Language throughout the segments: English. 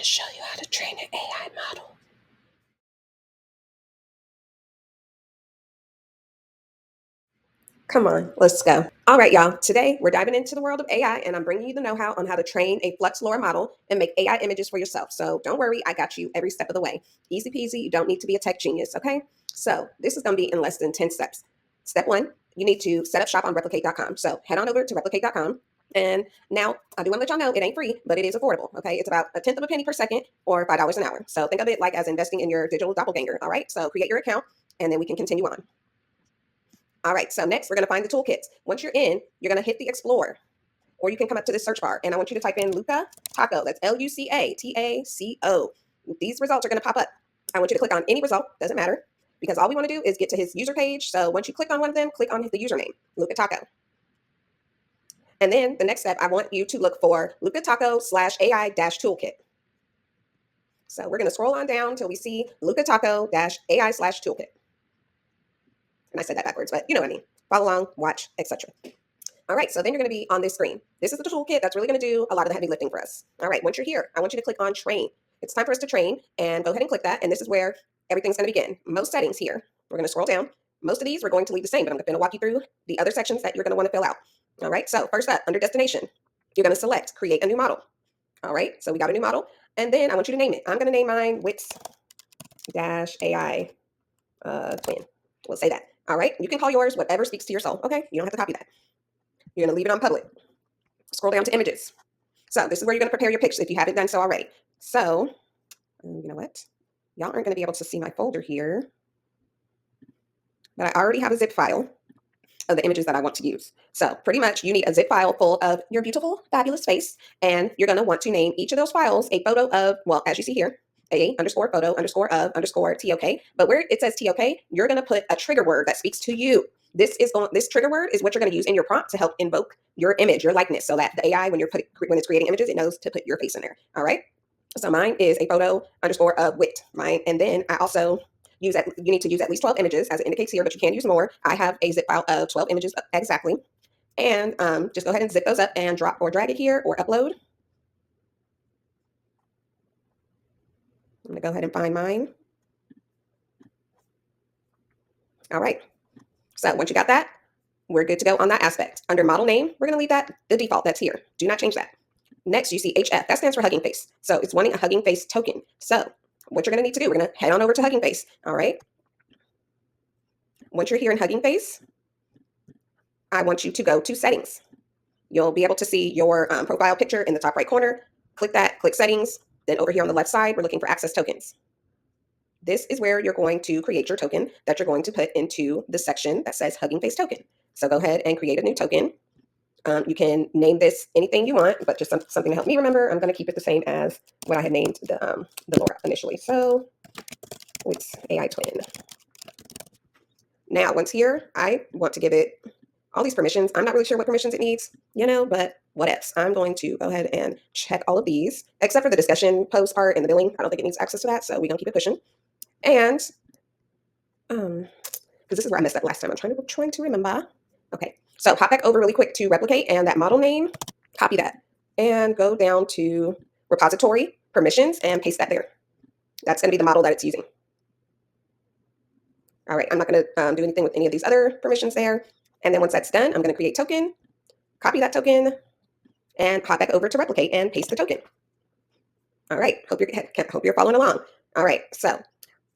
to show you how to train an AI model. Come on, let's go. All right, y'all. Today we're diving into the world of AI, and I'm bringing you the know-how on how to train a Flux LoRA model and make AI images for yourself. So don't worry, I got you every step of the way. Easy peasy. You don't need to be a tech genius, okay? So this is going to be in less than 10 steps. Step one, you need to set up shop on replicate.com. So head on over to replicate.com. And now I do want to let y'all know it ain't free, but it is affordable. Okay, it's about a tenth of a penny per second or $5 an hour. So think of it like as investing in your digital doppelganger. All right, so create your account, and then we can continue on. All right, so next we're going to find the toolkits. Once you're in, you're going to hit the Explorer, or you can come up to this search bar, and I want you to type in Luca Taco. That's Lucataco. These results are going to pop up. I want you to click on any result, doesn't matter, because all we want to do is get to his user page. So once you click on one of them, click on the username, Luca Taco. And then the next step, I want you to look for Luca Taco /AI toolkit. So we're going to scroll on down until we see Luca Taco AI toolkit. And I said that backwards, but you know what I mean. Follow along, watch, etc. All right, so then you're going to be on this screen. This is the toolkit that's really going to do a lot of the heavy lifting for us. All right, once you're here, I want you to click on train. It's time for us to train, and go ahead and click that, and this is where everything's going to begin. Most settings here, we're going to scroll down. Most of these we're going to leave the same, but I'm going to walk you through the other sections that you're going to want to fill out. All right, so first up, under destination, you're going to select create a new model. All right, so we got a new model, and then I want you to name it. I'm going to name mine Wits-AI twin. We'll say that. All right, you can call yours whatever speaks to your soul. Okay, you don't have to copy that. You're going to leave it on public. Scroll down to images. So this is where you're going to prepare your pictures if you haven't done so already. So, you know what? Y'all aren't going to be able to see my folder here, but I already have a zip file of the images that I want to use. So pretty much you need a zip file full of your beautiful, fabulous face, and you're going to want to name each of those files a photo of, well, as you see here, a_photo_of_TOK. But where it says TOK, you're going to put a trigger word that speaks to you. This trigger word is what you're going to use in your prompt to help invoke your image, your likeness, so that the AI, when it's creating images, it knows to put your face in there. All right. So mine is a photo_of wit. And then I also you need to use at least 12 images, as it indicates here, but you can use more. I have a zip file of 12 images exactly. And just go ahead and zip those up and drop or drag it here or upload. I'm going to go ahead and find mine. All right. So once you got that, we're good to go on that aspect. Under model name, we're going to leave that the default that's here. Do not change that. Next, you see HF. That stands for Hugging Face. So it's wanting a Hugging Face token. So what you're going to need to do, we're going to head on over to Hugging Face. All right. Once you're here in Hugging Face, I want you to go to Settings. You'll be able to see your profile picture in the top right corner. Click that, click Settings. Then over here on the left side, we're looking for Access Tokens. This is where you're going to create your token that you're going to put into the section that says Hugging Face Token. So go ahead and create a new token. You can name this anything you want, but just something to help me remember. I'm going to keep it the same as what I had named the LoRA initially. So it's AI Twin. Now, once here, I want to give it all these permissions. I'm not really sure what permissions it needs, but what else? I'm going to go ahead and check all of these, except for the discussion post part and the billing. I don't think it needs access to that, so we're going to keep it pushing. And because this is where I messed up last time. I'm trying to remember. Okay, so hop back over really quick to replicate, and that model name, copy that, and go down to repository permissions and paste that there. That's going to be the model that it's using. All right, I'm not going to do anything with any of these other permissions there. And then once that's done, I'm going to create token, copy that token, and hop back over to replicate and paste the token. All right, hope you're following along. All right, so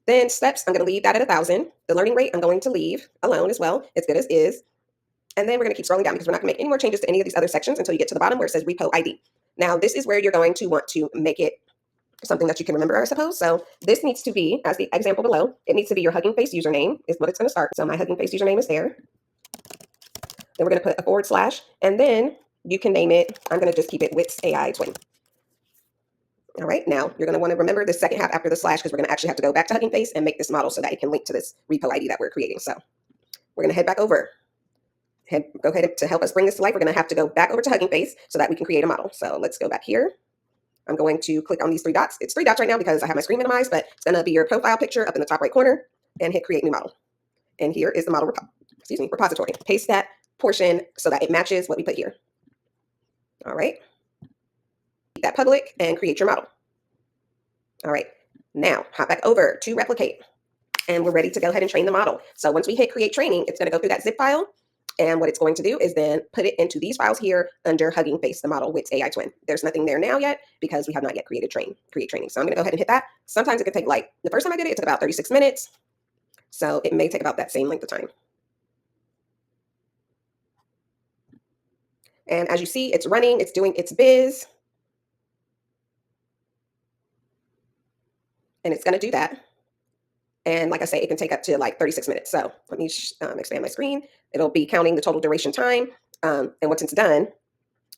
then steps, I'm going to leave that at 1,000. The learning rate, I'm going to leave alone as well. It's good as is. And then we're going to keep scrolling down because we're not going to make any more changes to any of these other sections until you get to the bottom where it says repo ID. Now, this is where you're going to want to make it something that you can remember, I suppose. So this needs to be, as the example below, it needs to be your Hugging Face username is what it's going to start. So my Hugging Face username is there. Then we're going to put a /, and then you can name it, I'm going to just keep it Wits AI Twin. All right, now you're going to want to remember the second half after the slash because we're going to actually have to go back to Hugging Face and make this model so that it can link to this repo ID that we're creating. So we're going to head back over. Go ahead to help us bring this to life. We're going to have to go back over to Hugging Face so that we can create a model. So let's go back here. I'm going to click on these 3 dots. It's 3 dots right now because I have my screen minimized, but it's going to be your profile picture up in the top right corner and hit create new model. And here is the model repository. Paste that portion so that it matches what we put here. All right. Keep that public and create your model. All right, now hop back over to replicate, and we're ready to go ahead and train the model. So once we hit create training, it's going to go through that zip file. And what it's going to do is then put it into these files here under Hugging Face, the model with AI Twin. There's nothing there now yet because we have not yet create training. So I'm going to go ahead and hit that. Sometimes it can take, like, the first time I did it, it took about 36 minutes. So it may take about that same length of time. And as you see, it's running, it's doing its biz. And it's going to do that. And like I say, it can take up to like 36 minutes. So let me expand my screen. It'll be counting the total duration time. And once it's done,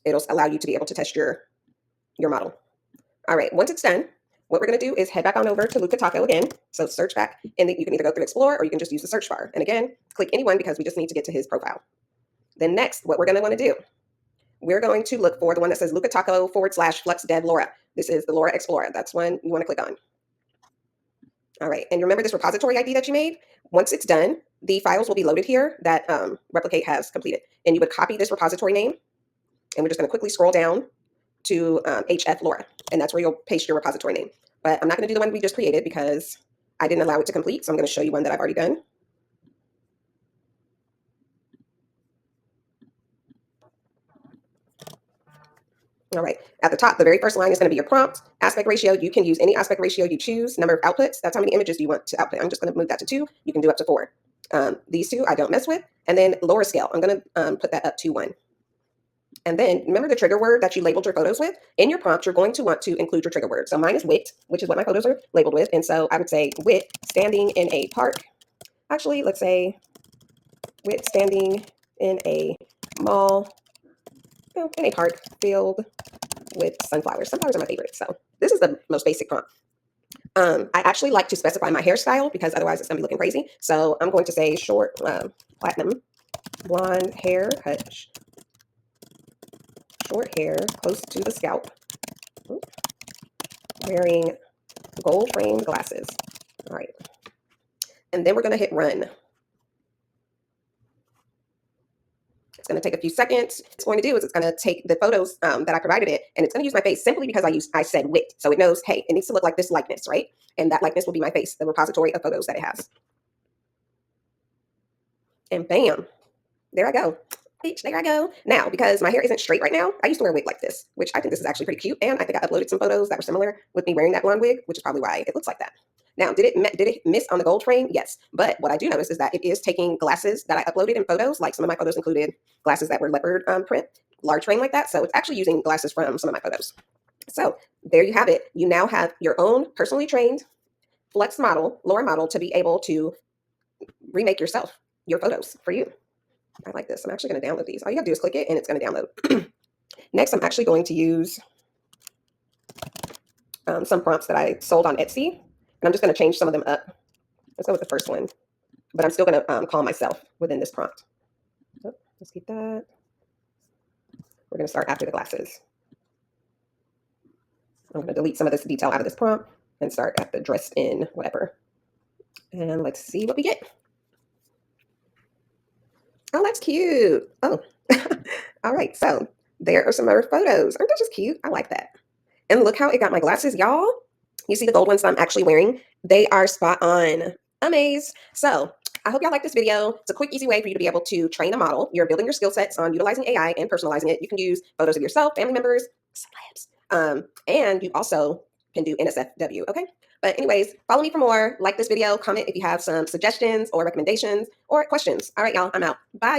it'll allow you to be able to test your model. All right, once it's done, what we're going to do is head back on over to Luca Taco again. So search back, and then you can either go through Explore or you can just use the search bar. And again, click anyone because we just need to get to his profile. Then next, what we're going to want to do, we're going to look for the one that says Luca Taco /Flux Dev LoRA. This is the LoRa Explorer. That's one you want to click on. All right, and remember this repository ID that you made? Once it's done, the files will be loaded here that Replicate has completed. And you would copy this repository name, and we're just going to quickly scroll down to HF LoRa, and that's where you'll paste your repository name. But I'm not going to do the one we just created because I didn't allow it to complete, so I'm going to show you one that I've already done. All right, at the top, the very first line is going to be your prompt. Aspect ratio, you can use any aspect ratio you choose. Number of outputs, that's how many images you want to output. I'm just going to move that to 2. You can do up to 4. These 2 I don't mess with. And then LoRa scale, I'm going to put that up to 1. And then remember the trigger word that you labeled your photos with? In your prompt, you're going to want to include your trigger word. So mine is wit, which is what my photos are labeled with. And so I would say wit standing in a park. Actually, let's say wit standing in a mall, in a park filled with sunflowers. Sunflowers are my favorite. So this is the most basic prompt. I actually like to specify my hairstyle because otherwise it's going to be looking crazy. So I'm going to say short, platinum, blonde hair, short hair, close to the scalp, wearing gold framed glasses. All right. And then we're going to hit run. It's going to take a few seconds. It's going to do is it's going to take the photos that I provided it, and it's going to use my face simply because I said wit. So it knows, hey, it needs to look like this likeness, right? And that likeness will be my face, the repository of photos that it has. And bam, there I go. There I go. Now, because my hair isn't straight right now, I used to wear a wig like this, which I think this is actually pretty cute. And I think I uploaded some photos that were similar with me wearing that blonde wig, which is probably why it looks like that. Now, did it miss on the gold frame? Yes. But what I do notice is that it is taking glasses that I uploaded in photos. Like some of my photos included glasses that were leopard print, large frame like that. So it's actually using glasses from some of my photos. So there you have it. You now have your own personally trained Flux model, LoRa model, to be able to remake your photos for you. I like this. I'm actually going to download these. All you have to do is click it and it's going to download. Next, I'm actually going to use some prompts that I sold on Etsy. And I'm just going to change some of them up. Let's go with the first one. But I'm still going to call myself within this prompt. Oh, let's keep that. We're going to start after the glasses. I'm going to delete some of this detail out of this prompt and start at the dressed in whatever. And let's see what we get. Oh, that's cute. Oh, all right. So there are some other photos. Aren't they just cute? I like that. And look how it got my glasses, y'all. You see the gold ones that I'm actually wearing? They are spot on. Amaze. So I hope y'all like this video. It's a quick, easy way for you to be able to train a model. You're building your skill sets on utilizing AI and personalizing it. You can use photos of yourself, family members, celebs, and you also can do NSFW, okay? But anyways, follow me for more. Like this video, comment if you have some suggestions or recommendations or questions. All right, y'all, I'm out. Bye.